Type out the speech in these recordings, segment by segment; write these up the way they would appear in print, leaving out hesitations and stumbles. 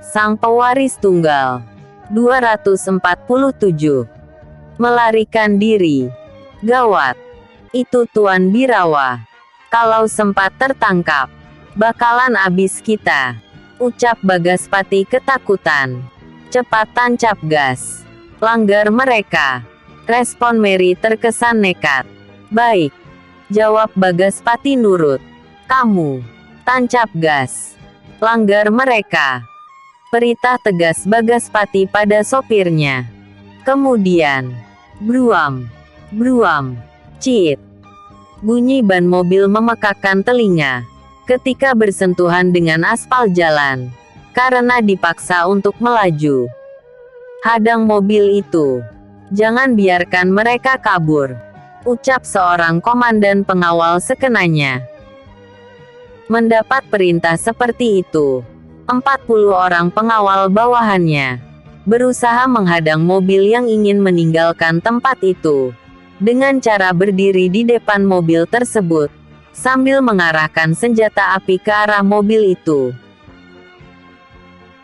Sang pewaris tunggal. 247. Melarikan diri. Gawat. Itu Tuan Birawa. Kalau sempat tertangkap, bakalan abis kita. Ucap Bagaspati ketakutan. Cepat tancap gas. Langgar mereka. Respon Mary terkesan nekat. Baik. Jawab Bagaspati nurut. Kamu. Tancap gas. Langgar mereka. Perintah tegas Bagaspati pada sopirnya. Kemudian. Bruam. Bruam. Cit. Bunyi ban mobil memekakkan telinga. Ketika bersentuhan dengan aspal jalan. Karena dipaksa untuk melaju. Hadang mobil itu. Jangan biarkan mereka kabur. Ucap seorang komandan pengawal sekenanya. Mendapat perintah seperti itu, 40 orang pengawal bawahannya berusaha menghadang mobil yang ingin meninggalkan tempat itu dengan cara berdiri di depan mobil tersebut sambil mengarahkan senjata api ke arah mobil itu.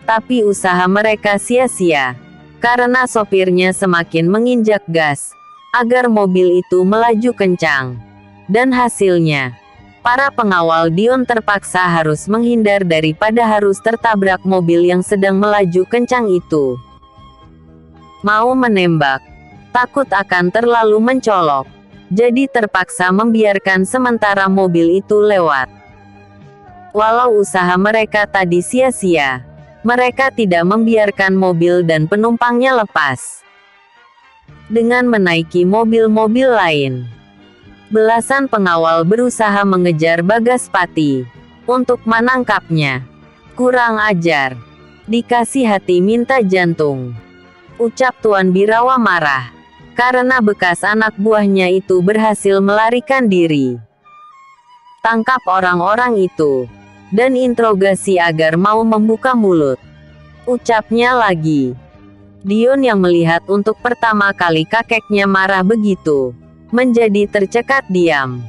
Tapi usaha mereka sia-sia karena sopirnya semakin menginjak gas agar mobil itu melaju kencang. Dan hasilnya, para pengawal Dion terpaksa harus menghindar daripada harus tertabrak mobil yang sedang melaju kencang itu. Mau menembak, takut akan terlalu mencolok, jadi terpaksa membiarkan sementara mobil itu lewat. Walau usaha mereka tadi sia-sia, mereka tidak membiarkan mobil dan penumpangnya lepas. Dengan menaiki mobil-mobil lain, belasan pengawal berusaha mengejar Bagaspati untuk menangkapnya. Kurang ajar. Dikasih hati minta jantung. Ucap Tuan Birawa marah. Karena bekas anak buahnya itu berhasil melarikan diri. Tangkap orang-orang itu. Dan interogasi agar mau membuka mulut. Ucapnya lagi. Dion yang melihat untuk pertama kali kakeknya marah begitu, menjadi tercekat diam.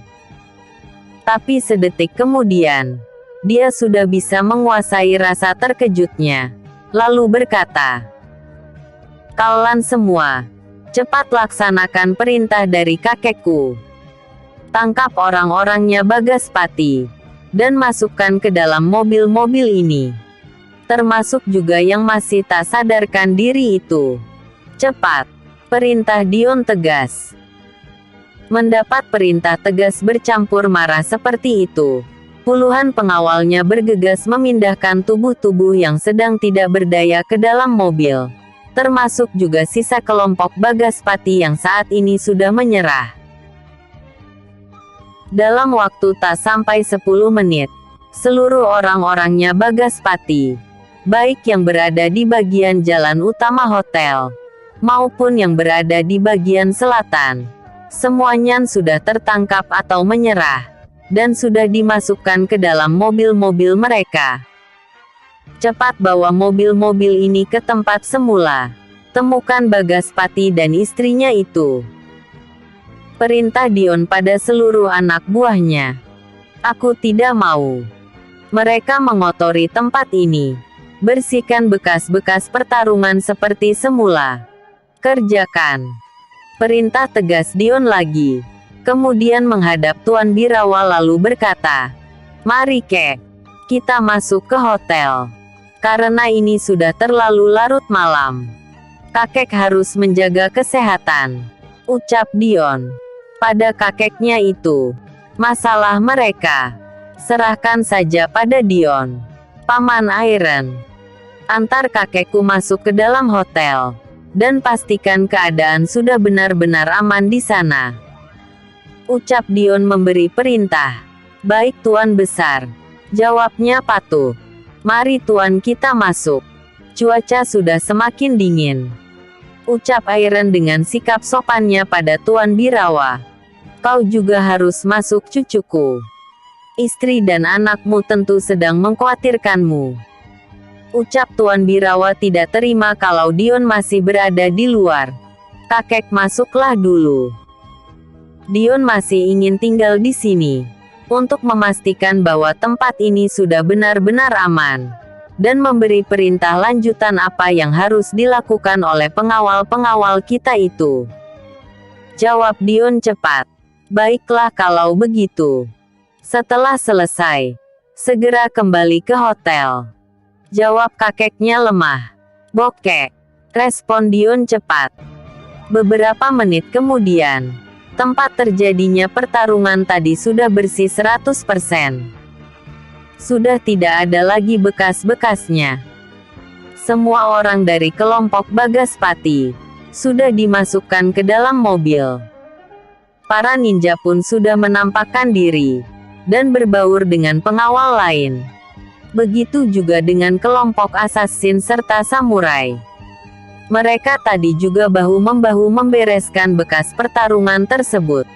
Tapi sedetik kemudian, dia sudah bisa menguasai rasa terkejutnya. Lalu berkata, "Kalian semua, cepat laksanakan perintah dari kakekku. Tangkap orang-orangnya Bagaspati, dan masukkan ke dalam mobil-mobil ini. Termasuk juga yang masih tak sadarkan diri itu. Cepat." Perintah Dion tegas. Mendapat perintah tegas bercampur marah seperti itu, puluhan pengawalnya bergegas memindahkan tubuh-tubuh yang sedang tidak berdaya ke dalam mobil. Termasuk juga sisa kelompok Bagaspati yang saat ini sudah menyerah. Dalam waktu tak sampai 10 menit, seluruh orang-orangnya Bagaspati, baik yang berada di bagian jalan utama hotel, maupun yang berada di bagian selatan, semuanya sudah tertangkap atau menyerah, dan sudah dimasukkan ke dalam mobil-mobil mereka. Cepat bawa mobil-mobil ini ke tempat semula. Temukan Bagaspati dan istrinya itu. Perintah Dion pada seluruh anak buahnya. Aku tidak mau. Mereka mengotori tempat ini. Bersihkan bekas-bekas pertarungan seperti semula. Kerjakan. Perintah tegas Dion lagi. Kemudian menghadap Tuan Birawa lalu berkata, "Mari Kek, kita masuk ke hotel. Karena ini sudah terlalu larut malam. Kakek harus menjaga kesehatan." Ucap Dion. Pada kakeknya itu. Masalah mereka. Serahkan saja pada Dion. Paman Iron. Antar kakekku masuk ke dalam hotel. Dan pastikan keadaan sudah benar-benar aman di sana. Ucap Dion memberi perintah. Baik Tuan Besar. Jawabnya patuh. Mari Tuan kita masuk. Cuaca sudah semakin dingin. Ucap Iron dengan sikap sopannya pada Tuan Birawa. Kau juga harus masuk cucuku. Istri dan anakmu tentu sedang mengkhawatirkanmu. Ucap Tuan Birawa tidak terima kalau Dion masih berada di luar. Kakek masuklah dulu. Dion masih ingin tinggal di sini. Untuk memastikan bahwa tempat ini sudah benar-benar aman. dan memberi perintah lanjutan apa yang harus dilakukan oleh pengawal-pengawal kita itu. Jawab Dion cepat. Baiklah kalau begitu. Setelah selesai, segera kembali ke hotel. Jawab kakeknya lemah. Bokek. Respon Dion cepat. Beberapa menit kemudian, tempat terjadinya pertarungan tadi sudah bersih 100%. Sudah tidak ada lagi bekas-bekasnya. Semua orang dari kelompok Bagaspati sudah dimasukkan ke dalam mobil. Para ninja pun sudah menampakkan diri dan berbaur dengan pengawal lain. Begitu juga dengan kelompok assassin serta samurai. Mereka tadi juga bahu-membahu membereskan bekas pertarungan tersebut.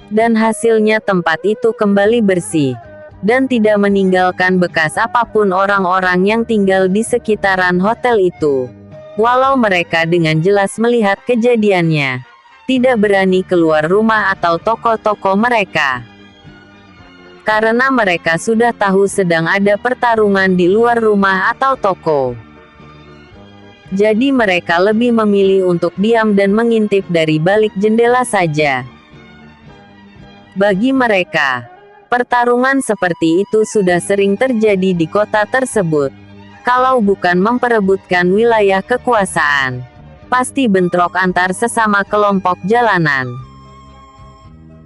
Dan hasilnya tempat itu kembali bersih, dan tidak meninggalkan bekas apapun orang-orang yang tinggal di sekitaran hotel itu. Walau mereka dengan jelas melihat kejadiannya, tidak berani keluar rumah atau toko-toko mereka. Karena mereka sudah tahu sedang ada pertarungan di luar rumah atau toko. Jadi mereka lebih memilih untuk diam dan mengintip dari balik jendela saja. Bagi mereka, pertarungan seperti itu sudah sering terjadi di kota tersebut. Kalau bukan memperebutkan wilayah kekuasaan, pasti bentrok antar sesama kelompok jalanan.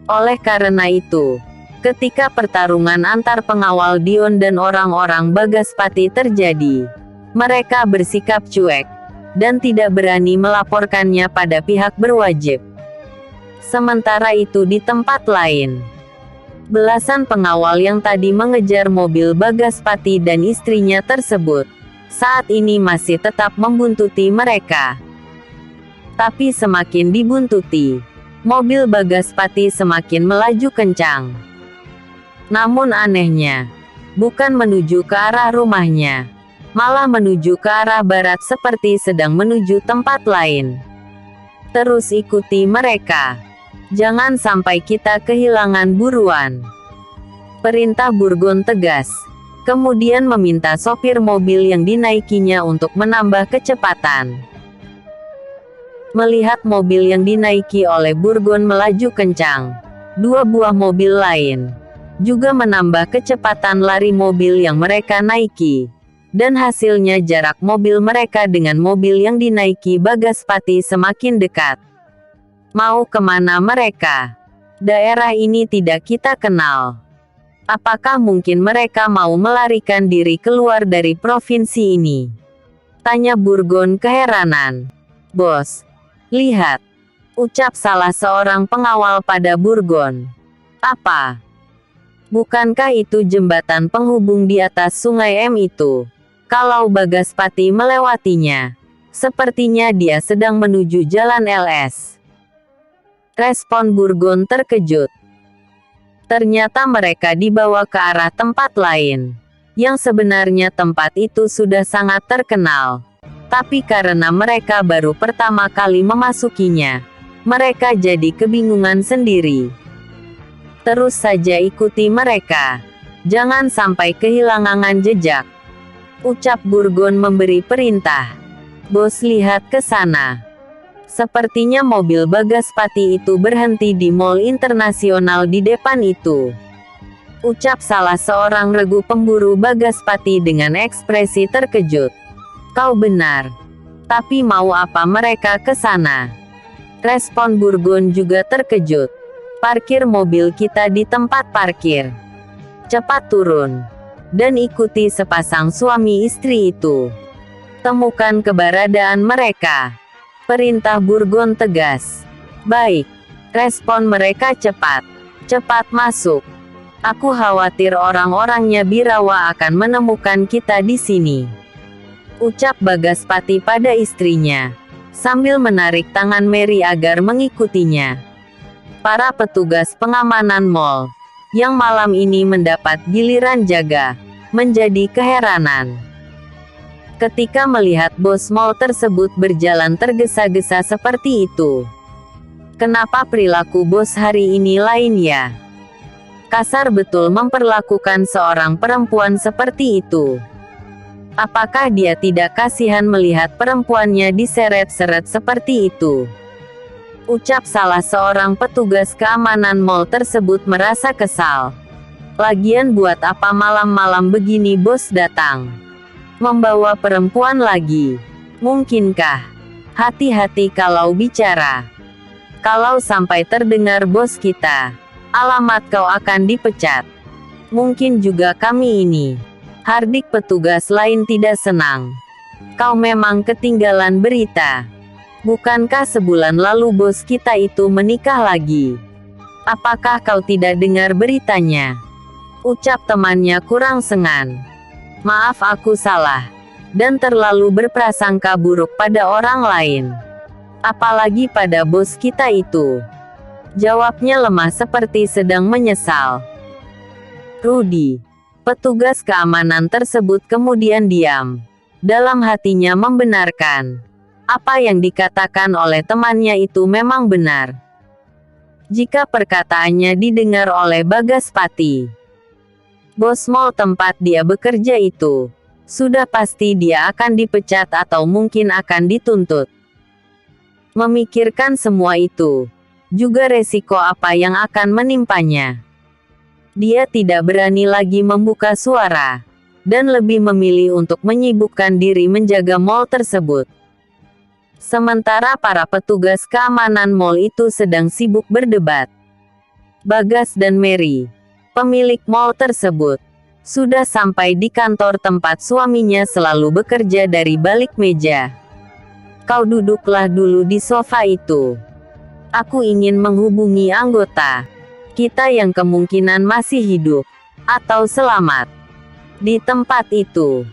Oleh karena itu, ketika pertarungan antar pengawal Dion dan orang-orang Bagaspati terjadi, mereka bersikap cuek, dan tidak berani melaporkannya pada pihak berwajib. Sementara itu di tempat lain, belasan pengawal yang tadi mengejar mobil Bagaspati dan istrinya tersebut, saat ini masih tetap membuntuti mereka. Tapi semakin dibuntuti, mobil Bagaspati semakin melaju kencang. Namun anehnya, bukan menuju ke arah rumahnya, malah menuju ke arah barat seperti sedang menuju tempat lain. Terus ikuti mereka. Jangan sampai kita kehilangan buruan. Perintah Burgon tegas. Kemudian meminta sopir mobil yang dinaikinya untuk menambah kecepatan. Melihat mobil yang dinaiki oleh Burgon melaju kencang, dua buah mobil lain juga menambah kecepatan lari mobil yang mereka naiki. Dan hasilnya jarak mobil mereka dengan mobil yang dinaiki Bagaspati semakin dekat. Mau kemana mereka? Daerah ini tidak kita kenal. Apakah mungkin mereka mau melarikan diri keluar dari provinsi ini? Tanya Burgon keheranan. Bos, lihat, ucap salah seorang pengawal pada Burgon. Apa? Bukankah itu jembatan penghubung di atas sungai M itu? Kalau Bagaspati melewatinya, sepertinya dia sedang menuju jalan LS. Respon Burgon terkejut. Ternyata mereka dibawa ke arah tempat lain, yang sebenarnya tempat itu sudah sangat terkenal. Tapi karena mereka baru pertama kali memasukinya, mereka jadi kebingungan sendiri. Terus saja ikuti mereka. Jangan sampai kehilangan jejak. Ucap Burgon memberi perintah. Bos, lihat ke sana. Sepertinya mobil Bagaspati itu berhenti di Mall Internasional di depan itu. Ucap salah seorang regu pemburu Bagaspati dengan ekspresi terkejut. Kau benar. Tapi mau apa mereka ke sana? Respon Burgon juga terkejut. Parkir mobil kita di tempat parkir. Cepat turun. Dan ikuti sepasang suami istri itu. Temukan keberadaan mereka. Perintah Burgon tegas. Baik. Respon mereka cepat. Cepat masuk. Aku khawatir orang-orangnya Birawa akan menemukan kita di sini. Ucap Bagaspati pada istrinya, sambil menarik tangan Mary agar mengikutinya. Para petugas pengamanan mal, yang malam ini mendapat giliran jaga, menjadi keheranan. Ketika melihat bos mal tersebut berjalan tergesa-gesa seperti itu. Kenapa perilaku bos hari ini lain ya? Kasar betul memperlakukan seorang perempuan seperti itu. Apakah dia tidak kasihan melihat perempuannya diseret-seret seperti itu? Ucap salah seorang petugas keamanan mal tersebut merasa kesal. Lagian buat apa malam-malam begini bos datang? Membawa perempuan lagi? Mungkinkah? Hati-hati kalau bicara. Kalau sampai terdengar bos kita, alamat kau akan dipecat. Mungkin juga kami ini. Hardik petugas lain tidak senang. Kau memang ketinggalan berita. Bukankah sebulan lalu bos kita itu menikah lagi? Apakah kau tidak dengar beritanya? Ucap temannya kurang sengan. Maaf aku salah. Dan terlalu berprasangka buruk pada orang lain. Apalagi pada bos kita itu. Jawabnya lemah seperti sedang menyesal. Rudy. Petugas keamanan tersebut kemudian diam. Dalam hatinya membenarkan. Apa yang dikatakan oleh temannya itu memang benar. Jika perkataannya didengar oleh Bagaspati, bos mal tempat dia bekerja itu, sudah pasti dia akan dipecat atau mungkin akan dituntut. Memikirkan semua itu, juga resiko apa yang akan menimpanya. Dia tidak berani lagi membuka suara, dan lebih memilih untuk menyibukkan diri menjaga mal tersebut. Sementara para petugas keamanan mal itu sedang sibuk berdebat. Bagas dan Mary, pemilik mal tersebut, sudah sampai di kantor tempat suaminya selalu bekerja dari balik meja. Kau duduklah dulu di sofa itu. Aku ingin menghubungi anggota kita yang kemungkinan masih hidup, atau selamat. Di tempat itu.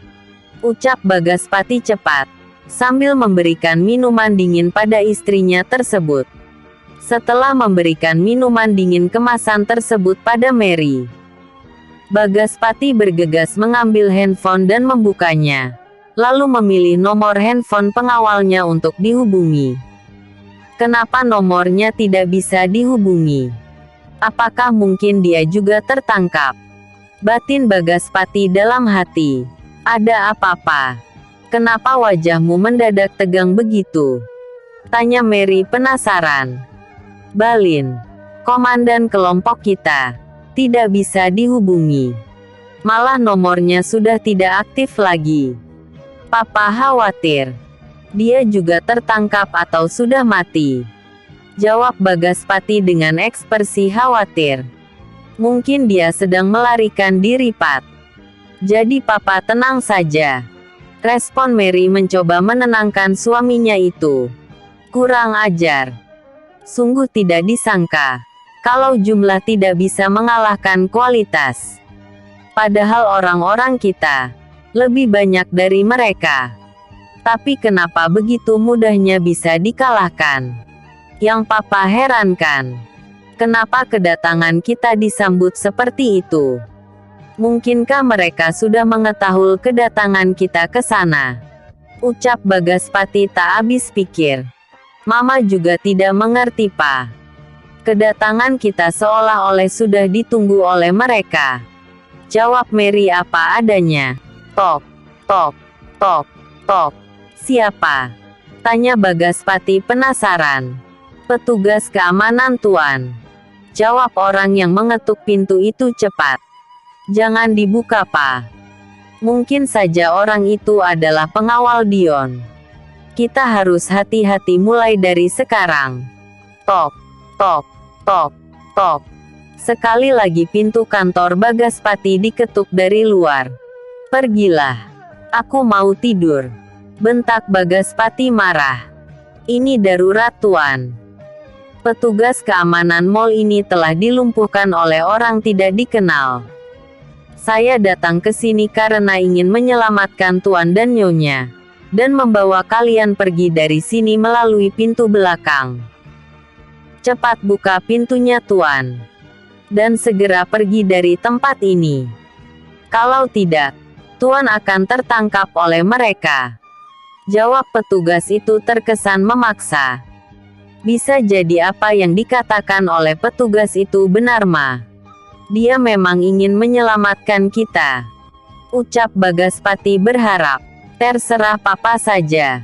Ucap Bagaspati cepat, sambil memberikan minuman dingin pada istrinya tersebut. Setelah memberikan minuman dingin kemasan tersebut pada Mary, Bagaspati bergegas mengambil handphone dan membukanya. Lalu memilih nomor handphone pengawalnya untuk dihubungi. Kenapa nomornya tidak bisa dihubungi? Apakah mungkin dia juga tertangkap? Batin Bagaspati dalam hati. Ada apa-apa? Kenapa wajahmu mendadak tegang begitu? Tanya Mary penasaran. Balin, komandan kelompok kita, tidak bisa dihubungi. Malah nomornya sudah tidak aktif lagi. Papa khawatir. Dia juga tertangkap atau sudah mati? Jawab Bagaspati dengan ekspresi khawatir. Mungkin dia sedang melarikan diri Pat. Jadi papa tenang saja. Respon Mary mencoba menenangkan suaminya itu. Kurang ajar. Sungguh tidak disangka. Kalau jumlah tidak bisa mengalahkan kualitas. Padahal orang-orang kita lebih banyak dari mereka. Tapi kenapa begitu mudahnya bisa dikalahkan? Yang papa herankan, kenapa kedatangan kita disambut seperti itu? Mungkinkah mereka sudah mengetahui kedatangan kita ke sana? Ucap Bagaspati tak habis pikir. Mama juga tidak mengerti pa. Kedatangan kita seolah-olah sudah ditunggu oleh mereka. Jawab Mary apa adanya. Tok, tok, tok, tok. Siapa? Tanya Bagaspati penasaran. Petugas keamanan tuan. Jawab orang yang mengetuk pintu itu cepat. Jangan dibuka pa. Mungkin saja orang itu adalah pengawal Dion. Kita harus hati-hati mulai dari sekarang. Tok, tok, tok, tok. Sekali lagi pintu kantor Bagaspati diketuk dari luar. Pergilah. Aku mau tidur. Bentak Bagaspati marah. Ini darurat tuan. Petugas keamanan mal ini telah dilumpuhkan oleh orang tidak dikenal. Saya datang ke sini karena ingin menyelamatkan tuan dan nyonya. Dan membawa kalian pergi dari sini melalui pintu belakang. Cepat buka pintunya tuan. Dan segera pergi dari tempat ini. Kalau tidak, tuan akan tertangkap oleh mereka. Jawab petugas itu terkesan memaksa. Bisa jadi apa yang dikatakan oleh petugas itu benar ma. Dia memang ingin menyelamatkan kita. ucap Bagaspati berharap. Terserah papa saja.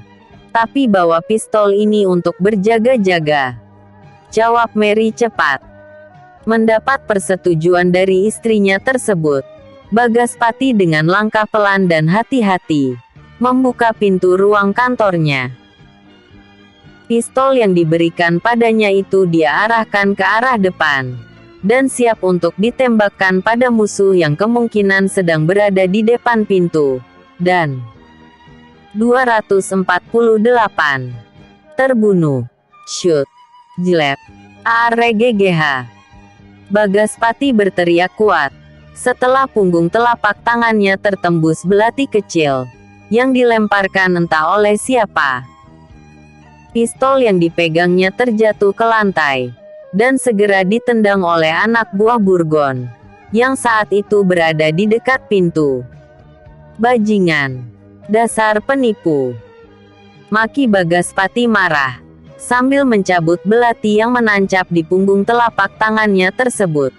Tapi bawa pistol ini untuk berjaga-jaga, jawab Mary cepat. Mendapat persetujuan dari istrinya tersebut, Bagaspati dengan langkah pelan dan hati-hati membuka pintu ruang kantornya. Pistol yang diberikan padanya itu dia arahkan ke arah depan, dan siap untuk ditembakkan pada musuh yang kemungkinan sedang berada di depan pintu. Dan 248 terbunuh. Shoot. Jlep. ARGGH. Bagaspati berteriak kuat setelah punggung telapak tangannya tertembus belati kecil yang dilemparkan entah oleh siapa. Pistol yang dipegangnya terjatuh ke lantai dan segera ditendang oleh anak buah Burgon yang saat itu berada di dekat pintu. Bajingan. Dasar penipu. Maki Bagaspati marah sambil mencabut belati yang menancap di punggung telapak tangannya tersebut.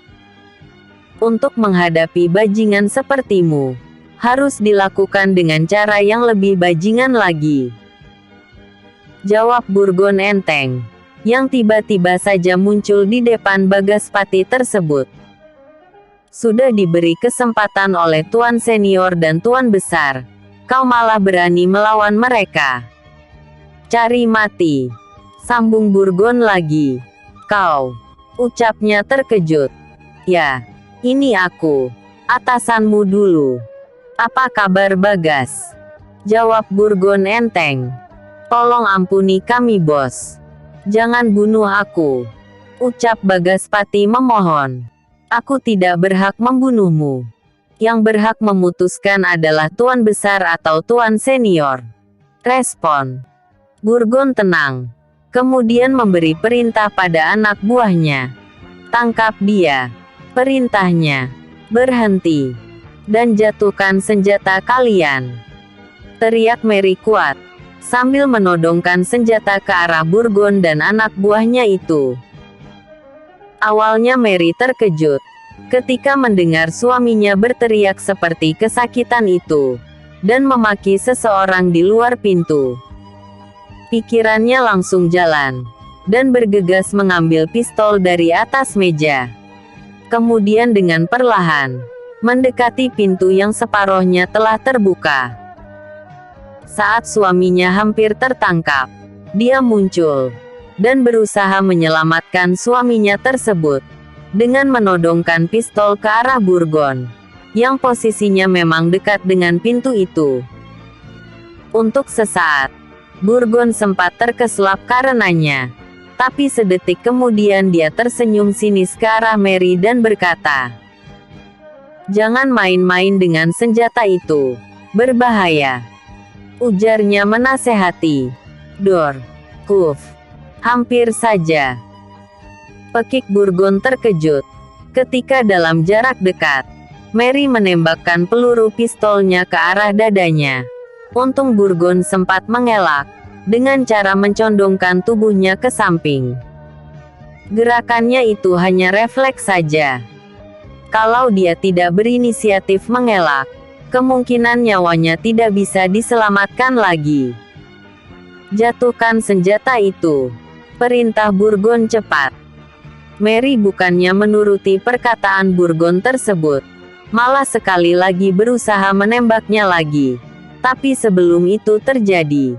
Untuk menghadapi bajingan sepertimu, harus dilakukan dengan cara yang lebih bajingan lagi, jawab Burgon enteng, yang tiba-tiba saja muncul di depan Bagaspati tersebut. Sudah diberi kesempatan oleh Tuan Senior dan Tuan Besar, kau malah berani melawan mereka. Cari mati, sambung Burgon lagi. Kau, ucapnya terkejut. Ya, ini aku, atasanmu dulu. Apa kabar Bagas? Jawab Burgon enteng. Tolong ampuni kami bos. Jangan bunuh aku, ucap Bagaspati memohon. Aku tidak berhak membunuhmu. Yang berhak memutuskan adalah Tuan Besar atau Tuan Senior, respon Burgon tenang. Kemudian memberi perintah pada anak buahnya. Tangkap dia. Perintahnya. Berhenti. Dan jatuhkan senjata kalian. Teriak Mary kuat, sambil menodongkan senjata ke arah Burgon dan anak buahnya itu. Awalnya Mary terkejut ketika mendengar suaminya berteriak seperti kesakitan itu, dan memaki seseorang di luar pintu. Pikirannya langsung jalan, dan bergegas mengambil pistol dari atas meja. Kemudian dengan perlahan, mendekati pintu yang separohnya telah terbuka. Saat suaminya hampir tertangkap, dia muncul, dan berusaha menyelamatkan suaminya tersebut, dengan menodongkan pistol ke arah Burgon, yang posisinya memang dekat dengan pintu itu. Untuk sesaat, Burgon sempat terkeslap karenanya, tapi sedetik kemudian dia tersenyum sinis ke arah Mary dan berkata, "Jangan main-main dengan senjata itu, berbahaya," ujarnya menasehati. Dor, kuf, hampir saja. Pekik Burgon terkejut ketika dalam jarak dekat, Mary menembakkan peluru pistolnya ke arah dadanya. Untung Burgon sempat mengelak, dengan cara mencondongkan tubuhnya ke samping. Gerakannya itu hanya refleks saja. Kalau dia tidak berinisiatif mengelak, kemungkinan nyawanya tidak bisa diselamatkan lagi. Jatuhkan senjata itu, perintah Burgon cepat. Mary bukannya menuruti perkataan Burgon tersebut, malah sekali lagi berusaha menembaknya lagi. Tapi sebelum itu terjadi,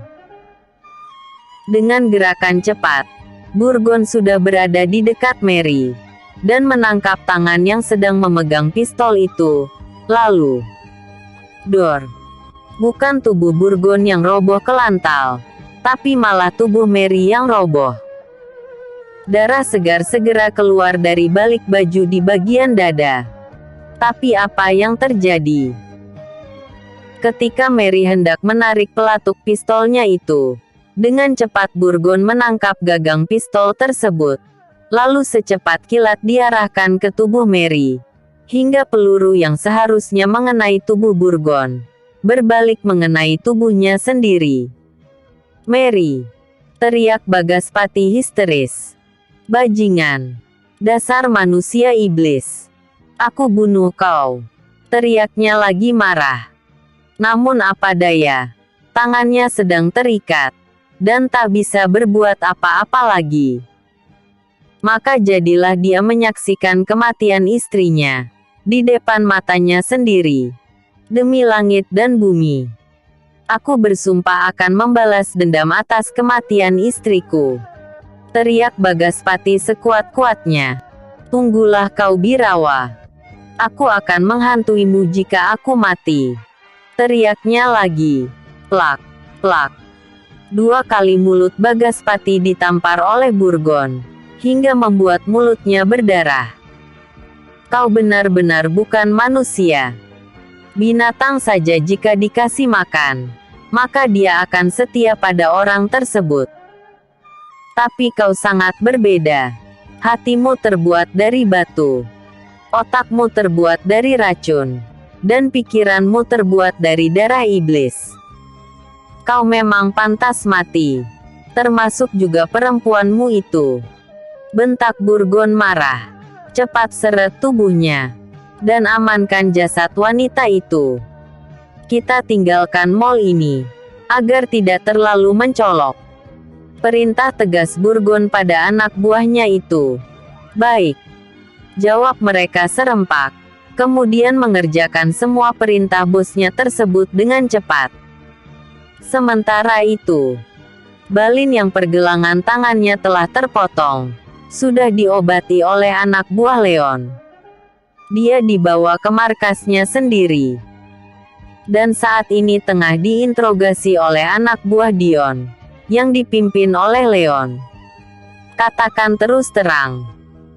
dengan gerakan cepat, Burgon sudah berada di dekat Mary, dan menangkap tangan yang sedang memegang pistol itu. Lalu, dor, bukan tubuh Burgon yang roboh ke lantai, tapi malah tubuh Mary yang roboh. Darah segar segera keluar dari balik baju di bagian dada. Tapi apa yang terjadi? Ketika Mary hendak menarik pelatuk pistolnya itu, dengan cepat Burgon menangkap gagang pistol tersebut. Lalu secepat kilat diarahkan ke tubuh Mary, hingga peluru yang seharusnya mengenai tubuh Burgon, berbalik mengenai tubuhnya sendiri. "Mary!" teriak Bagaspati histeris. "Bajingan! Dasar manusia iblis! Aku bunuh kau!" teriaknya lagi marah. Namun apa daya, tangannya sedang terikat, dan tak bisa berbuat apa-apa lagi. Maka jadilah dia menyaksikan kematian istrinya, di depan matanya sendiri. Demi langit dan bumi, aku bersumpah akan membalas dendam atas kematian istriku. Teriak Bagaspati sekuat-kuatnya. Tunggulah kau Birawa. Aku akan menghantuimu jika aku mati. Teriaknya lagi. Plak, plak. 2 kali mulut Bagaspati ditampar oleh Burgon, hingga membuat mulutnya berdarah. Kau benar-benar bukan manusia. Binatang saja jika dikasih makan, maka dia akan setia pada orang tersebut. Tapi kau sangat berbeda. Hatimu terbuat dari batu. Otakmu terbuat dari racun. Dan pikiranmu terbuat dari darah iblis. Kau memang pantas mati. Termasuk juga perempuanmu itu. Bentak Burgon marah. Cepat seret tubuhnya. Dan amankan jasad wanita itu. Kita tinggalkan mall ini, agar tidak terlalu mencolok. Perintah tegas Burgon pada anak buahnya itu. Baik, jawab mereka serempak. Kemudian mengerjakan semua perintah bosnya tersebut dengan cepat. Sementara itu, Balin yang pergelangan tangannya telah terpotong, sudah diobati oleh anak buah Leon. Dia dibawa ke markasnya sendiri. Dan saat ini tengah diinterogasi oleh anak buah Dion, yang dipimpin oleh Leon. Katakan terus terang,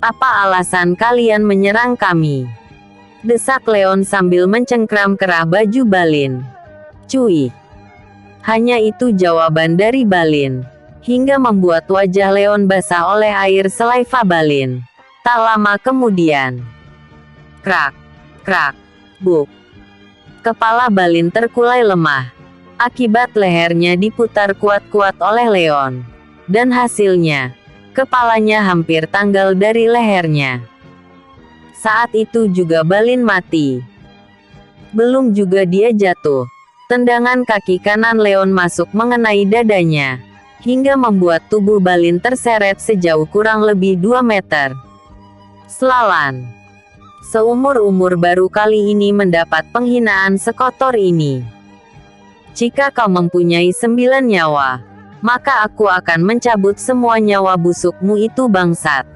apa alasan kalian menyerang kami? Desak Leon sambil mencengkram kerah baju Balin. Cuy. Hanya itu jawaban dari Balin, hingga membuat wajah Leon basah oleh air saliva Balin. Tak lama kemudian, krak, krak, buk. Kepala Balin terkulai lemah. Akibat lehernya diputar kuat-kuat oleh Leon. Dan hasilnya, kepalanya hampir tanggal dari lehernya. Saat itu juga Balin mati. Belum juga dia jatuh, tendangan kaki kanan Leon masuk mengenai dadanya, hingga membuat tubuh Balin terseret sejauh kurang lebih 2 meter. Selalan. Seumur-umur baru kali ini mendapat penghinaan sekotor ini. Jika kau mempunyai 9 nyawa, maka aku akan mencabut semua nyawa busukmu itu bangsat.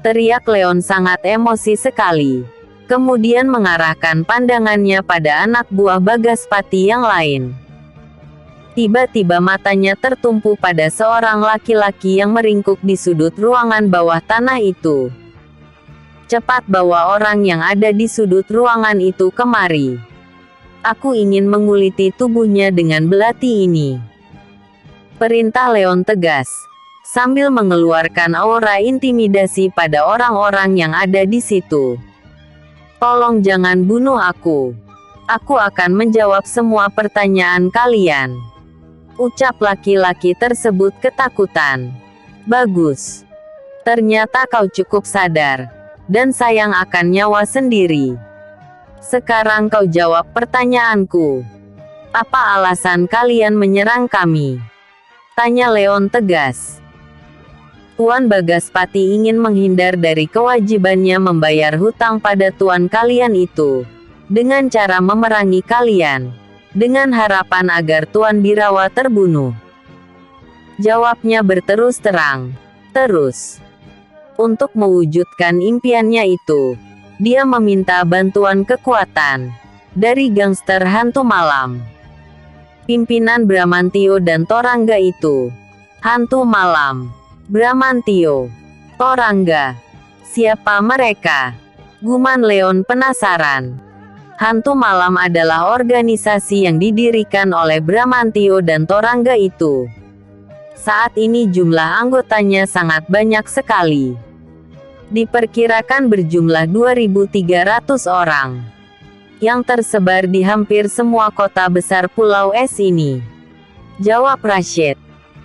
Teriak Leon sangat emosi sekali. Kemudian mengarahkan pandangannya pada anak buah Bagaspati yang lain. Tiba-tiba matanya tertumpu pada seorang laki-laki yang meringkuk di sudut ruangan bawah tanah itu. Cepat bawa orang yang ada di sudut ruangan itu kemari. Aku ingin menguliti tubuhnya dengan belati ini. Perintah Leon tegas, sambil mengeluarkan aura intimidasi pada orang-orang yang ada di situ. Tolong jangan bunuh aku. Aku akan menjawab semua pertanyaan kalian. Ucap laki-laki tersebut ketakutan. Bagus. Ternyata kau cukup sadar, dan sayang akan nyawa sendiri. Sekarang kau jawab pertanyaanku. Apa alasan kalian menyerang kami? Tanya Leon tegas. Tuan Bagaspati ingin menghindar dari kewajibannya membayar hutang pada tuan kalian itu, dengan cara memerangi kalian, dengan harapan agar Tuan Birawa terbunuh. Jawabnya berterus terang. Terus, untuk mewujudkan impiannya itu, dia meminta bantuan kekuatan dari gangster hantu malam, pimpinan Bramantio dan Torangga itu. Hantu malam, Bramantio, Torangga. Siapa mereka? Guman Leon penasaran. Hantu malam adalah organisasi yang didirikan oleh Bramantio dan Torangga itu. Saat ini jumlah anggotanya sangat banyak sekali. Diperkirakan berjumlah 2.300 orang. Yang tersebar di hampir semua kota besar Pulau Es ini. Jawab Rashid.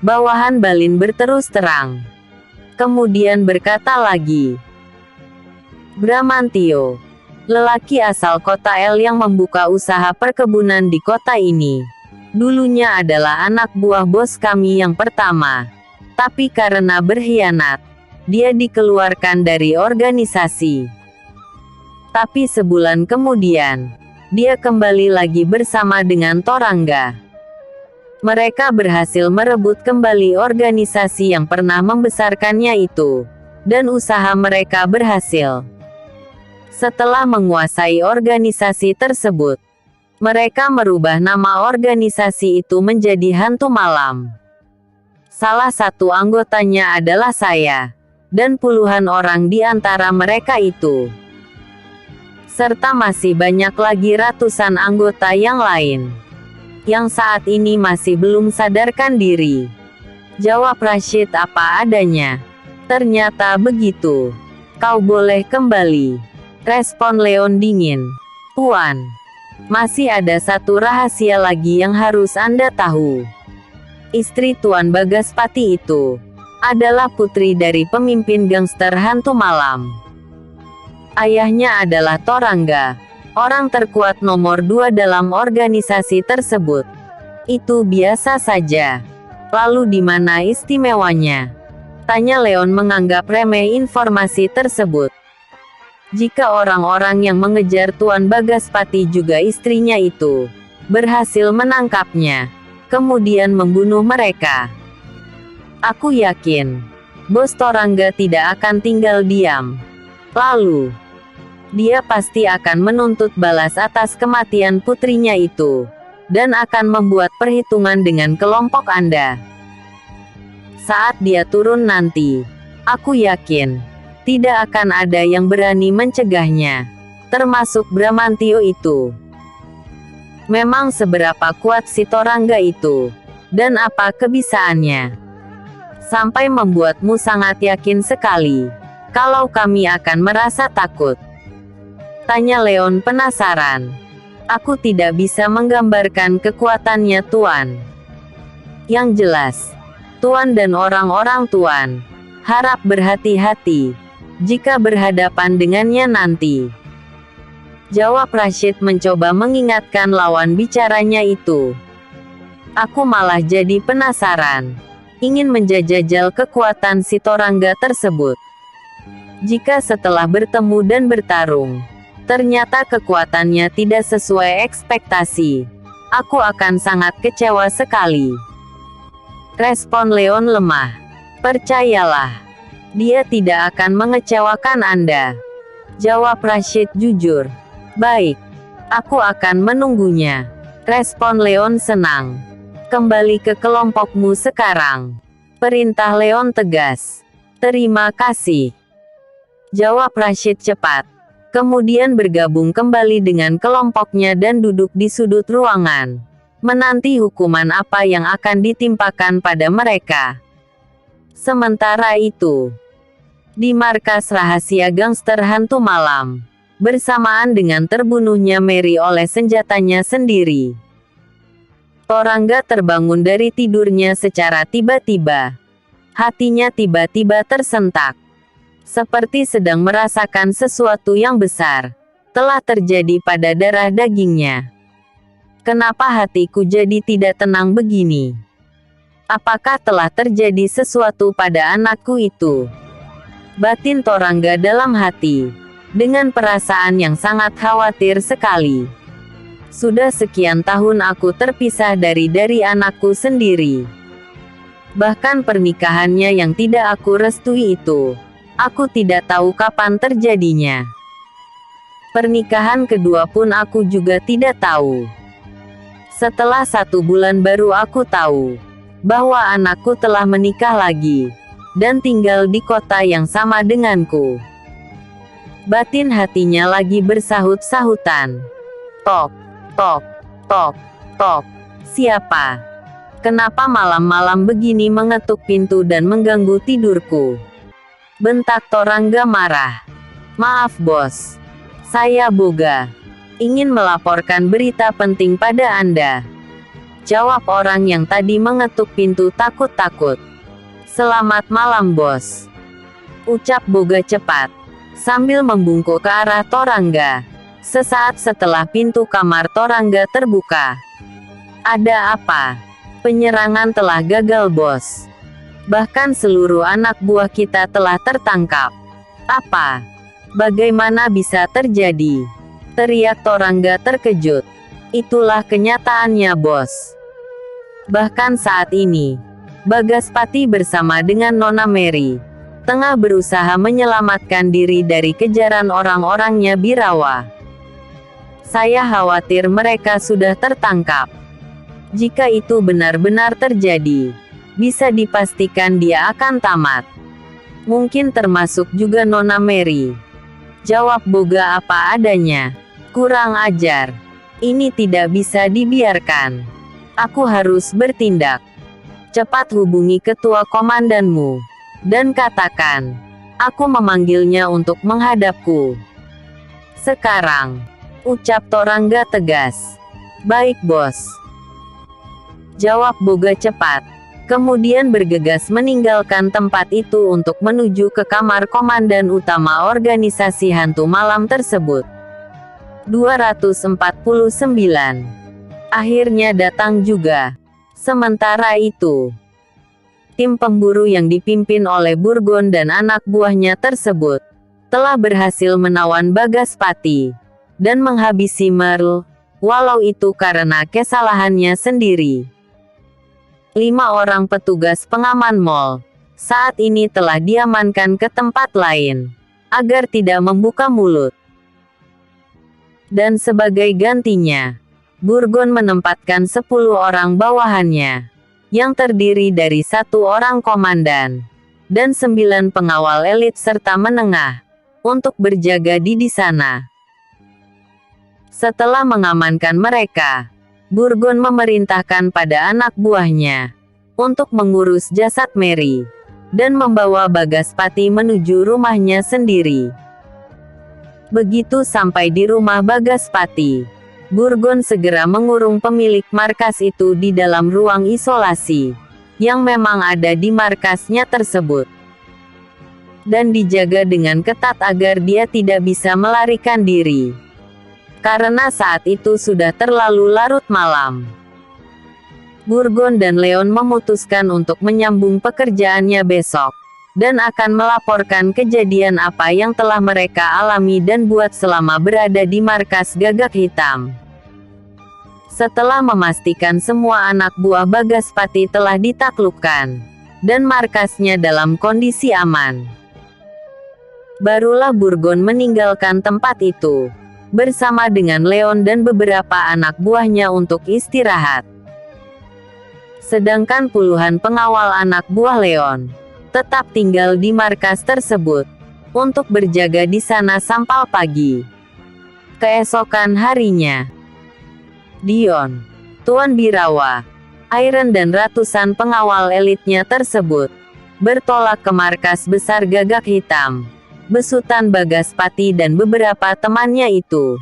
Bawahan Balin berterus terang. Kemudian berkata lagi. Bramantio. lelaki asal kota L yang membuka usaha perkebunan di kota ini. Dulunya adalah anak buah bos kami yang pertama. Tapi karena berkhianat, dia dikeluarkan dari organisasi. Tapi sebulan kemudian, dia kembali lagi bersama dengan Torangga. Mereka berhasil merebut kembali organisasi yang pernah membesarkannya itu. Dan usaha mereka berhasil. Setelah menguasai organisasi tersebut, mereka merubah nama organisasi itu menjadi Hantu Malam. Salah satu anggotanya adalah saya, dan puluhan orang di antara mereka itu. Serta masih banyak lagi ratusan anggota yang lain, yang saat ini masih belum sadarkan diri. Jawab Rashid apa adanya. Ternyata begitu. Kau boleh kembali. Respon Leon dingin. Tuan. Masih ada satu rahasia lagi yang harus Anda tahu. Istri Tuan Bagaspati itu adalah putri dari pemimpin gangster Hantu Malam. Ayahnya adalah Torangga, orang terkuat nomor 2 dalam organisasi tersebut. Itu biasa saja. Lalu di mana istimewanya? Tanya Leon menganggap remeh informasi tersebut. Jika orang-orang yang mengejar Tuan Bagaspati juga istrinya itu berhasil menangkapnya, kemudian membunuh mereka, aku yakin bos Torangga tidak akan tinggal diam. Lalu, dia pasti akan menuntut balas atas kematian putrinya itu, dan akan membuat perhitungan dengan kelompok Anda. Saat dia turun nanti, aku yakin tidak akan ada yang berani mencegahnya, termasuk Bramantio itu. Memang seberapa kuat si Torangga itu, dan apa kebisaannya, sampai membuatmu sangat yakin sekali kalau kami akan merasa takut? Tanya Leon penasaran. Aku tidak bisa menggambarkan kekuatannya Tuan. Yang jelas, Tuan dan orang-orang Tuan harap berhati-hati jika berhadapan dengannya nanti. Jawab Rashid mencoba mengingatkan lawan bicaranya itu. Aku malah jadi penasaran, ingin menjajal kekuatan si Torangga tersebut. Jika setelah bertemu dan bertarung, ternyata kekuatannya tidak sesuai ekspektasi, aku akan sangat kecewa sekali. Respon Leon lemah. Percayalah, dia tidak akan mengecewakan Anda. Jawab Rashid jujur. Baik, aku akan menunggunya. Respon Leon senang. Kembali ke kelompokmu sekarang. Perintah Leon tegas. Terima kasih. Jawab Rashid cepat. Kemudian bergabung kembali dengan kelompoknya dan duduk di sudut ruangan, menanti hukuman apa yang akan ditimpakan pada mereka. Sementara itu, di markas rahasia gangster Hantu Malam, bersamaan dengan terbunuhnya Mary oleh senjatanya sendiri, Torangga terbangun dari tidurnya secara tiba-tiba. Hatinya tiba-tiba tersentak, seperti sedang merasakan sesuatu yang besar telah terjadi pada darah dagingnya. Kenapa hatiku jadi tidak tenang begini? Apakah telah terjadi sesuatu pada anakku itu? Batin Torangga dalam hati, dengan perasaan yang sangat khawatir sekali. Sudah sekian tahun aku terpisah dari anakku sendiri. Bahkan pernikahannya yang tidak aku restui itu, aku tidak tahu kapan terjadinya. Pernikahan kedua pun aku juga tidak tahu. Setelah 1 bulan baru aku tahu bahwa anakku telah menikah lagi dan tinggal di kota yang sama denganku. Batin hatinya lagi bersahut-sahutan. Tok, tok, tok, tok. Siapa? Kenapa malam-malam begini mengetuk pintu dan mengganggu tidurku? Bentak Torangga marah. Maaf bos, saya Boga, ingin melaporkan berita penting pada Anda. Jawab orang yang tadi mengetuk pintu takut-takut. Selamat malam bos, ucap Boga cepat, sambil membungkuk ke arah Torangga. Sesaat setelah pintu kamar Torangga terbuka. Ada apa? Penyerangan telah gagal, bos. Bahkan seluruh anak buah kita telah tertangkap. Apa? Bagaimana bisa terjadi? Teriak Torangga terkejut. Itulah kenyataannya, bos. Bahkan saat ini, Bagaspati bersama dengan Nona Mary tengah berusaha menyelamatkan diri dari kejaran orang-orangnya Birawa. Saya khawatir mereka sudah tertangkap. Jika itu benar-benar terjadi, bisa dipastikan dia akan tamat. Mungkin termasuk juga Nona Mary. Jawab Boga apa adanya. Kurang ajar. Ini tidak bisa dibiarkan. Aku harus bertindak. Cepat hubungi ketua komandanmu. Dan katakan, aku memanggilnya untuk menghadapku. Sekarang. Ucap Torangga tegas. Baik, bos. Jawab Boga cepat. Kemudian bergegas meninggalkan tempat itu untuk menuju ke kamar komandan utama organisasi hantu malam tersebut. 249. Akhirnya datang juga. Sementara itu, tim pemburu yang dipimpin oleh Burgon dan anak buahnya tersebut telah berhasil menawan Bagaspati dan menghabisi Merle, walau itu karena kesalahannya sendiri. 5 orang petugas pengaman mal saat ini telah diamankan ke tempat lain, agar tidak membuka mulut. Dan sebagai gantinya, Burgon menempatkan 10 orang bawahannya, yang terdiri dari 1 orang komandan, dan 9 pengawal elit serta menengah, untuk berjaga di sana. Setelah mengamankan mereka, Burgon memerintahkan pada anak buahnya untuk mengurus jasad Mary dan membawa Bagaspati menuju rumahnya sendiri. Begitu sampai di rumah Bagaspati, Burgon segera mengurung pemilik markas itu di dalam ruang isolasi yang memang ada di markasnya tersebut, dan dijaga dengan ketat agar dia tidak bisa melarikan diri. Karena saat itu sudah terlalu larut malam. Burgon dan Leon memutuskan untuk menyambung pekerjaannya besok, dan akan melaporkan kejadian apa yang telah mereka alami dan buat selama berada di markas Gagak Hitam. Setelah memastikan semua anak buah Bagaspati telah ditaklukkan, dan markasnya dalam kondisi aman, barulah Burgon meninggalkan tempat itu bersama dengan Leon dan beberapa anak buahnya untuk istirahat. Sedangkan puluhan pengawal anak buah Leon tetap tinggal di markas tersebut untuk berjaga di sana sampai pagi. Keesokan harinya, Dion, Tuan Birawa, Iron dan ratusan pengawal elitnya tersebut bertolak ke markas besar Gagak Hitam besutan Bagaspati dan beberapa temannya itu.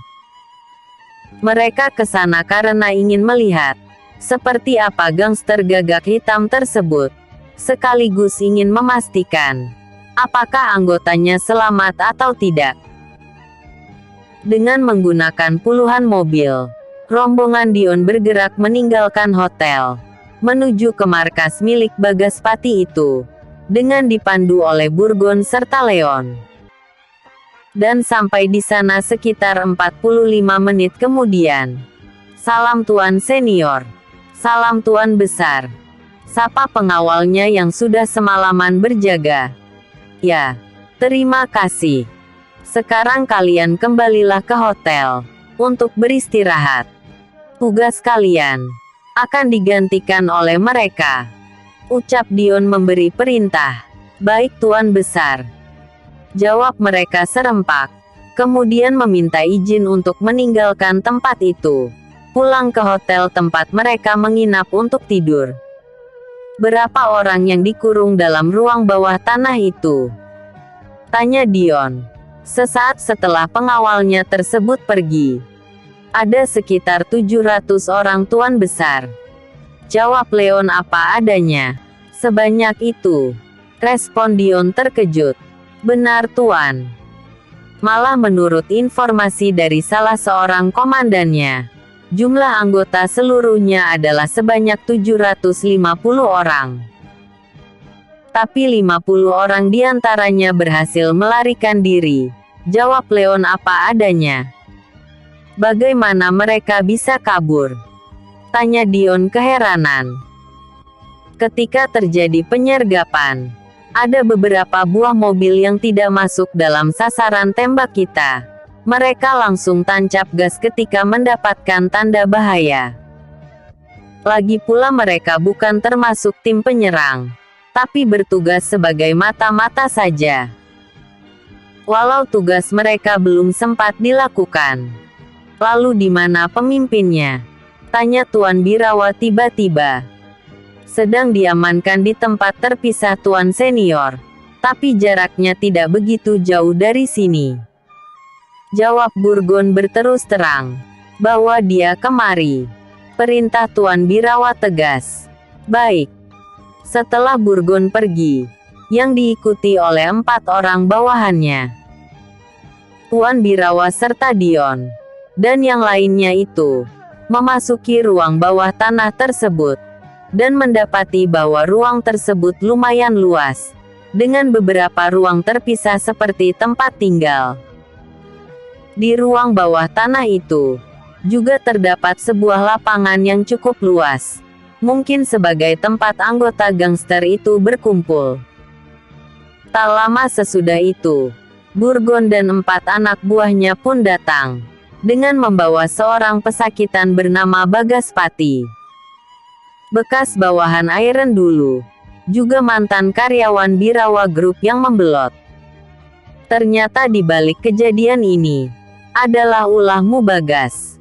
Mereka ke sana karena ingin melihat seperti apa gangster Gagak Hitam tersebut, sekaligus ingin memastikan apakah anggotanya selamat atau tidak. Dengan menggunakan puluhan mobil, rombongan Dion bergerak meninggalkan hotel menuju ke markas milik Bagaspati itu, dengan dipandu oleh Burgon serta Leon. Dan sampai di sana sekitar 45 menit kemudian. Salam Tuan Senior. Salam Tuan Besar. Sapa pengawalnya yang sudah semalaman berjaga. Ya, terima kasih. Sekarang kalian kembalilah ke hotel untuk beristirahat. Tugas kalian akan digantikan oleh mereka. Ucap Dion memberi perintah. Baik Tuan Besar. Jawab mereka serempak. Kemudian meminta izin untuk meninggalkan tempat itu, pulang ke hotel tempat mereka menginap untuk tidur. Berapa orang yang dikurung dalam ruang bawah tanah itu? Tanya Dion. Sesaat setelah pengawalnya tersebut pergi. Ada sekitar 700 orang Tuan Besar. Jawab Leon apa adanya. Sebanyak itu. Respon Dion terkejut. Benar Tuan. Malah menurut informasi dari salah seorang komandannya, jumlah anggota seluruhnya adalah sebanyak 750 orang. Tapi 50 orang diantaranya berhasil melarikan diri, jawab Leon apa adanya. Bagaimana mereka bisa kabur? Tanya Dion keheranan. Ketika terjadi penyergapan, ada beberapa buah mobil yang tidak masuk dalam sasaran tembak kita. Mereka langsung tancap gas ketika mendapatkan tanda bahaya. Lagi pula mereka bukan termasuk tim penyerang, tapi bertugas sebagai mata-mata saja. Walau tugas mereka belum sempat dilakukan. Lalu di mana pemimpinnya? Tanya Tuan Birawa tiba-tiba. Sedang diamankan di tempat terpisah Tuan Senior, tapi jaraknya tidak begitu jauh dari sini. Jawab Burgon berterus terang, bahwa dia kemari. Perintah Tuan Birawa tegas. Baik. Setelah Burgon pergi, yang diikuti oleh 4 orang bawahannya, Tuan Birawa serta Dion, dan yang lainnya itu, memasuki ruang bawah tanah tersebut, dan mendapati bahwa ruang tersebut lumayan luas, dengan beberapa ruang terpisah seperti tempat tinggal. Di ruang bawah tanah itu, juga terdapat sebuah lapangan yang cukup luas, mungkin sebagai tempat anggota gangster itu berkumpul. Tak lama sesudah itu, Burgon dan 4 anak buahnya pun datang, dengan membawa seorang pesakitan bernama Bagaspati. Bekas bawahan Iron dulu, juga mantan karyawan Birawa Group yang membelot. Ternyata di balik kejadian ini, adalah ulahmu Bagas.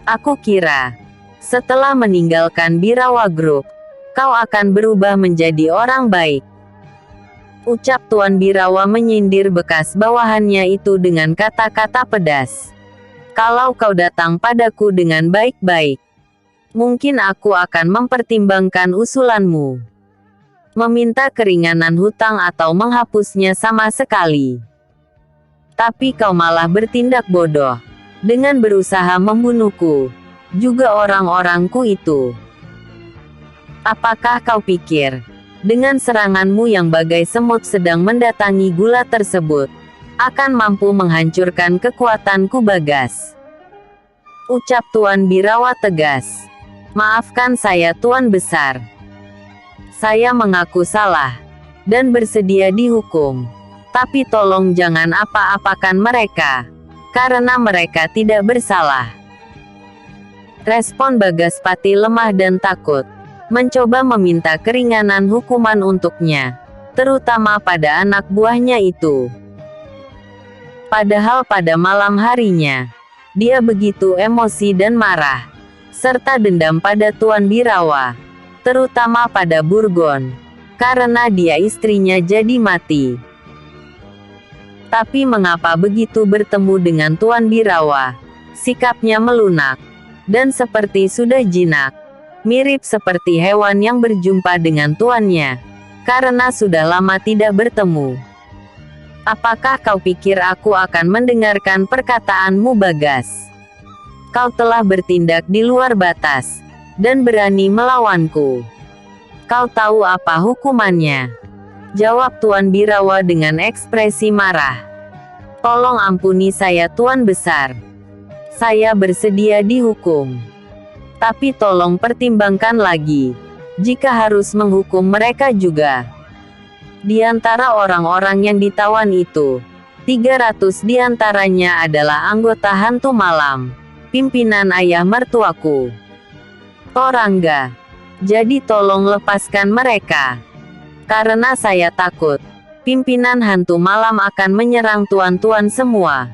Aku kira, setelah meninggalkan Birawa Group, kau akan berubah menjadi orang baik. Ucap Tuan Birawa menyindir bekas bawahannya itu dengan kata-kata pedas. Kalau kau datang padaku dengan baik-baik, mungkin aku akan mempertimbangkan usulanmu. Meminta keringanan hutang atau menghapusnya sama sekali. Tapi kau malah bertindak bodoh, dengan berusaha membunuhku, juga orang-orangku itu. Apakah kau pikir, dengan seranganmu yang bagai semut sedang mendatangi gula tersebut, akan mampu menghancurkan kekuatanku Bagas? Ucap Tuan Birawa tegas. Maafkan saya Tuan Besar. Saya mengaku salah, dan bersedia dihukum. Tapi tolong jangan apa-apakan mereka, karena mereka tidak bersalah. Respon Bagaspati lemah dan takut, mencoba meminta keringanan hukuman untuknya, terutama pada anak buahnya itu. Padahal pada malam harinya, dia begitu emosi dan marah, serta dendam pada Tuan Birawa, terutama pada Burgon, karena dia istrinya jadi mati. Tapi mengapa begitu bertemu dengan Tuan Birawa, sikapnya melunak, dan seperti sudah jinak, mirip seperti hewan yang berjumpa dengan tuannya, karena sudah lama tidak bertemu. Apakah kau pikir aku akan mendengarkan perkataanmu Bagas? Kau telah bertindak di luar batas, dan berani melawanku. Kau tahu apa hukumannya? Jawab Tuan Birawa dengan ekspresi marah. Tolong ampuni saya Tuan Besar. Saya bersedia dihukum. Tapi tolong pertimbangkan lagi, jika harus menghukum mereka juga. Di antara orang-orang yang ditawan itu, 300 diantaranya adalah anggota hantu malam, pimpinan ayah mertuaku, Torangga. Jadi tolong lepaskan mereka. Karena saya takut, pimpinan hantu malam akan menyerang tuan-tuan semua.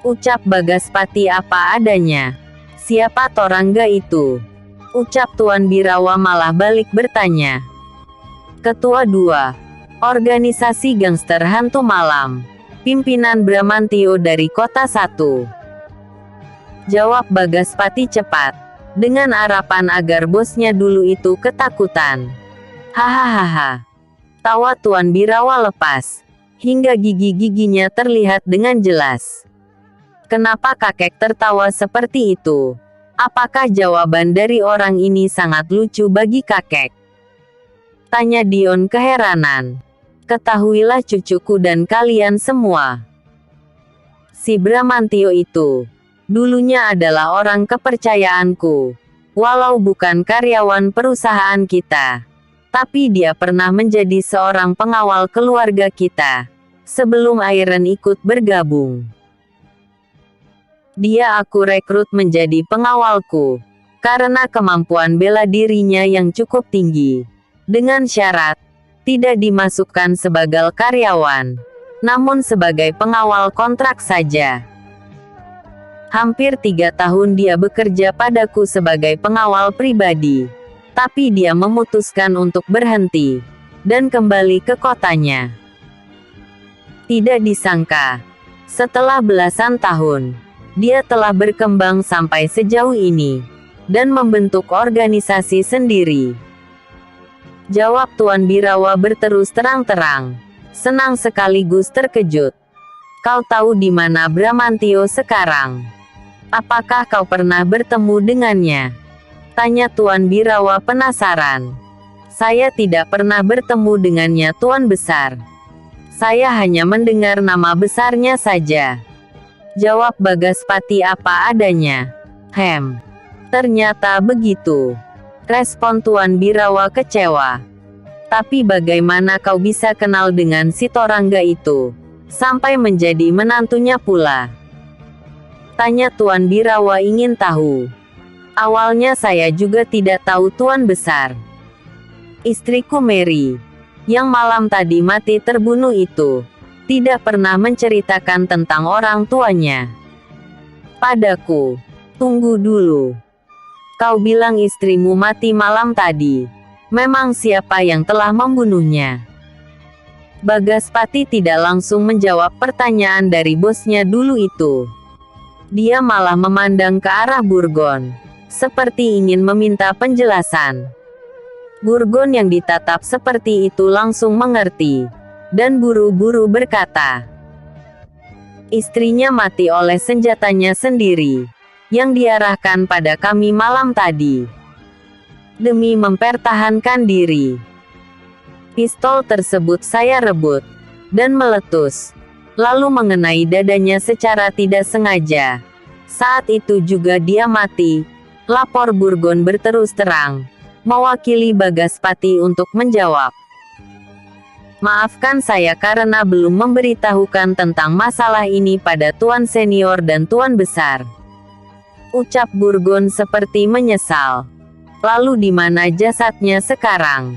Ucap Bagaspati apa adanya. Siapa Torangga itu? Ucap Tuan Birawa malah balik bertanya. Ketua 2. Organisasi Gangster Hantu Malam. Pimpinan Bramantio dari Kota 1. Jawab Bagaspati cepat, dengan harapan agar bosnya dulu itu ketakutan. Hahaha. Tawa Tuan Birawa lepas. hingga gigi-giginya terlihat dengan jelas. Kenapa kakek tertawa seperti itu? Apakah jawaban dari orang ini sangat lucu bagi kakek? Tanya Dion keheranan. Ketahuilah cucuku dan kalian semua. Si Bramantio itu dulunya adalah orang kepercayaanku. Walau bukan karyawan perusahaan kita, tapi dia pernah menjadi seorang pengawal keluarga kita sebelum Iron ikut bergabung. Dia aku rekrut menjadi pengawalku karena kemampuan bela dirinya yang cukup tinggi, dengan syarat tidak dimasukkan sebagai karyawan, namun sebagai pengawal kontrak saja. Hampir 3 tahun dia bekerja padaku sebagai pengawal pribadi, tapi dia memutuskan untuk berhenti dan kembali ke kotanya. Tidak disangka, setelah belasan tahun, dia telah berkembang sampai sejauh ini dan membentuk organisasi sendiri. Jawab Tuan Birawa berterus terang-terang, senang sekaligus terkejut. Kau tahu di mana Bramantio sekarang? Apakah kau pernah bertemu dengannya? Tanya Tuan Birawa penasaran. Saya tidak pernah bertemu dengannya, Tuan Besar. Saya hanya mendengar nama besarnya saja. Jawab Bagaspati apa adanya. Ternyata begitu. Respon Tuan Birawa kecewa. Tapi bagaimana kau bisa kenal dengan si Torangga itu, sampai menjadi menantunya pula? Tanya Tuan Birawa ingin tahu. Awalnya saya juga tidak tahu, Tuan Besar. Istriku Mary, yang malam tadi mati terbunuh itu, tidak pernah menceritakan tentang orang tuanya padaku. Tunggu dulu. Kau bilang istrimu mati malam tadi. Memang siapa yang telah membunuhnya? Bagaspati tidak langsung menjawab pertanyaan dari bosnya dulu itu. Dia malah memandang ke arah Burgon, seperti ingin meminta penjelasan. Burgon yang ditatap seperti itu langsung mengerti, dan buru-buru berkata, istrinya mati oleh senjatanya sendiri, yang diarahkan pada kami malam tadi, demi mempertahankan diri. Pistol tersebut saya rebut, dan meletus, lalu mengenai dadanya secara tidak sengaja. Saat itu juga dia mati, lapor Burgon berterus terang, mewakili Bagaspati untuk menjawab. Maafkan saya karena belum memberitahukan tentang masalah ini pada Tuan Senior dan Tuan Besar. Ucap Burgon seperti menyesal. Lalu di mana jasadnya sekarang?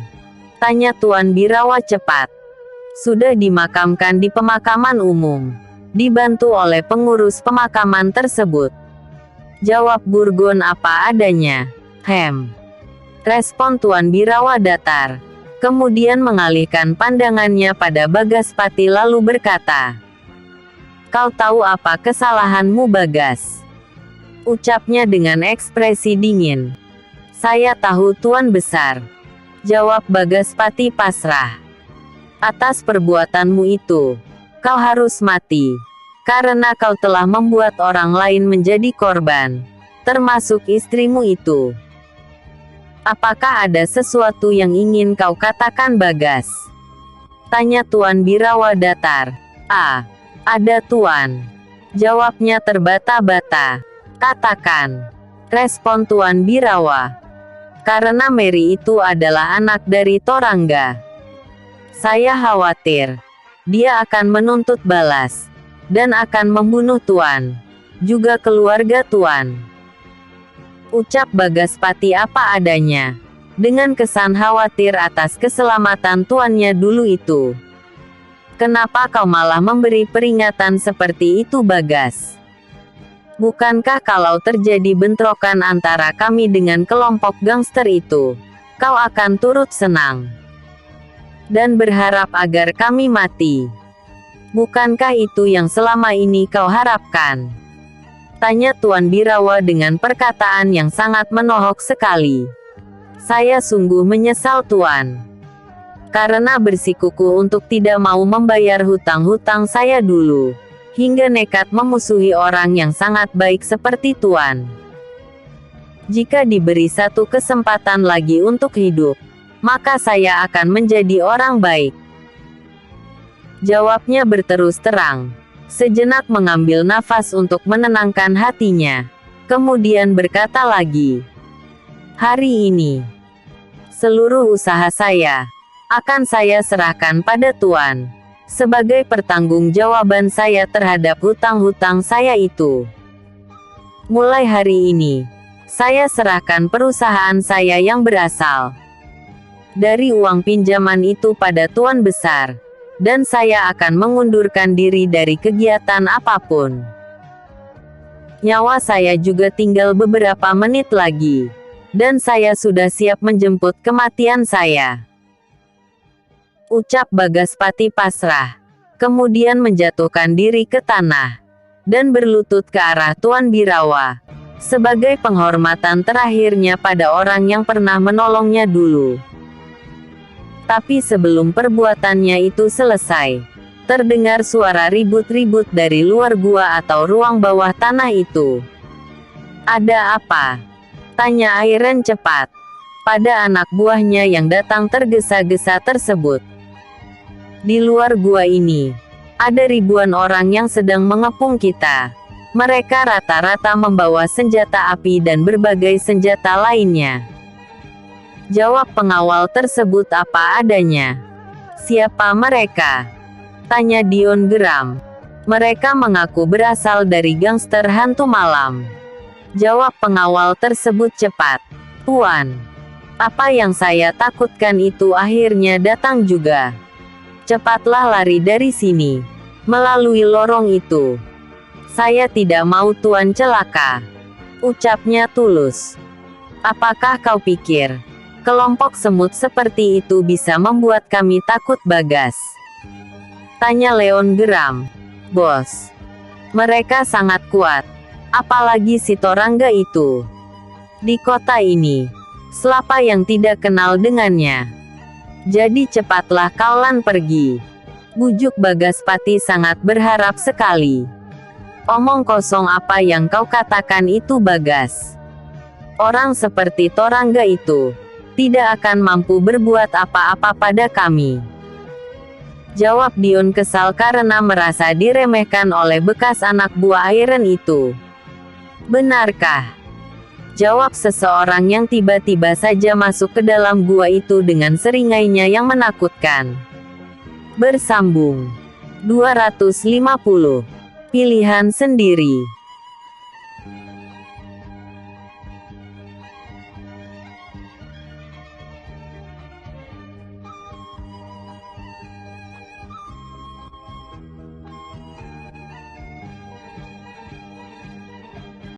Tanya Tuan Birawa cepat. Sudah dimakamkan di pemakaman umum, dibantu oleh pengurus pemakaman tersebut. Jawab Burgon apa adanya. Respon Tuan Birawa datar. Kemudian mengalihkan pandangannya pada Bagaspati lalu berkata, kau tahu apa kesalahanmu, Bagas? Ucapnya dengan ekspresi dingin. Saya tahu, Tuan Besar. Jawab Bagaspati pasrah. Atas perbuatanmu itu, kau harus mati. Karena kau telah membuat orang lain menjadi korban, termasuk istrimu itu. Apakah ada sesuatu yang ingin kau katakan, Bagas? Tanya Tuan Birawa datar. Ada, Tuan. Jawabnya terbata-bata. Katakan. Respon Tuan Birawa. Karena Mary itu adalah anak dari Torangga. Saya khawatir dia akan menuntut balas, dan akan membunuh Tuan, juga keluarga Tuan. Ucap Bagaspati apa adanya, dengan kesan khawatir atas keselamatan tuannya dulu itu. Kenapa kau malah memberi peringatan seperti itu, Bagas? Bukankah kalau terjadi bentrokan antara kami dengan kelompok gangster itu, kau akan turut senang dan berharap agar kami mati? Bukankah itu yang selama ini kau harapkan? Tanya Tuan Birawa dengan perkataan yang sangat menohok sekali. Saya sungguh menyesal, Tuan. karena bersikukuh untuk tidak mau membayar hutang-hutang saya dulu, hingga nekat memusuhi orang yang sangat baik seperti Tuan. Jika diberi satu kesempatan lagi untuk hidup, maka saya akan menjadi orang baik. Jawabnya berterus terang. Sejenak mengambil nafas untuk menenangkan hatinya. Kemudian berkata lagi, "Hari ini, seluruh usaha saya akan saya serahkan pada Tuan, sebagai pertanggungjawaban saya terhadap hutang-hutang saya itu. Mulai hari ini, saya serahkan perusahaan saya yang berasal dari uang pinjaman itu pada Tuan Besar, dan saya akan mengundurkan diri dari kegiatan apapun. Nyawa saya juga tinggal beberapa menit lagi, dan saya sudah siap menjemput kematian saya." Ucap Bagaspati pasrah, kemudian menjatuhkan diri ke tanah, dan berlutut ke arah Tuan Birawa, sebagai penghormatan terakhirnya pada orang yang pernah menolongnya dulu. Tapi sebelum perbuatannya itu selesai, terdengar suara ribut-ribut dari luar gua atau ruang bawah tanah itu. "Ada apa?" tanya Iron cepat pada anak buahnya yang datang tergesa-gesa tersebut. "Di luar gua ini, ada ribuan orang yang sedang mengepung kita. Mereka rata-rata membawa senjata api dan berbagai senjata lainnya," jawab pengawal tersebut apa adanya. "Siapa mereka?" tanya Dion geram. "Mereka mengaku berasal dari gangster hantu malam," jawab pengawal tersebut cepat. "Tuan, apa yang saya takutkan itu akhirnya datang juga. Cepatlah lari dari sini, melalui lorong itu. Saya tidak mau Tuan celaka," ucapnya tulus. "Apakah kau pikir kelompok semut seperti itu bisa membuat kami takut, Bagas?" tanya Leon geram. "Bos, mereka sangat kuat. Apalagi si Torangga itu. Di kota ini, siapa yang tidak kenal dengannya? Jadi cepatlah kalian pergi," bujuk Bagaspati sangat berharap sekali. "Omong kosong apa yang kau katakan itu, Bagas. Orang seperti Torangga itu tidak akan mampu berbuat apa-apa pada kami," jawab Dion kesal karena merasa diremehkan oleh bekas anak buah Iron itu. "Benarkah?" jawab seseorang yang tiba-tiba saja masuk ke dalam gua itu dengan seringainya yang menakutkan. Bersambung 250. Pilihan sendiri.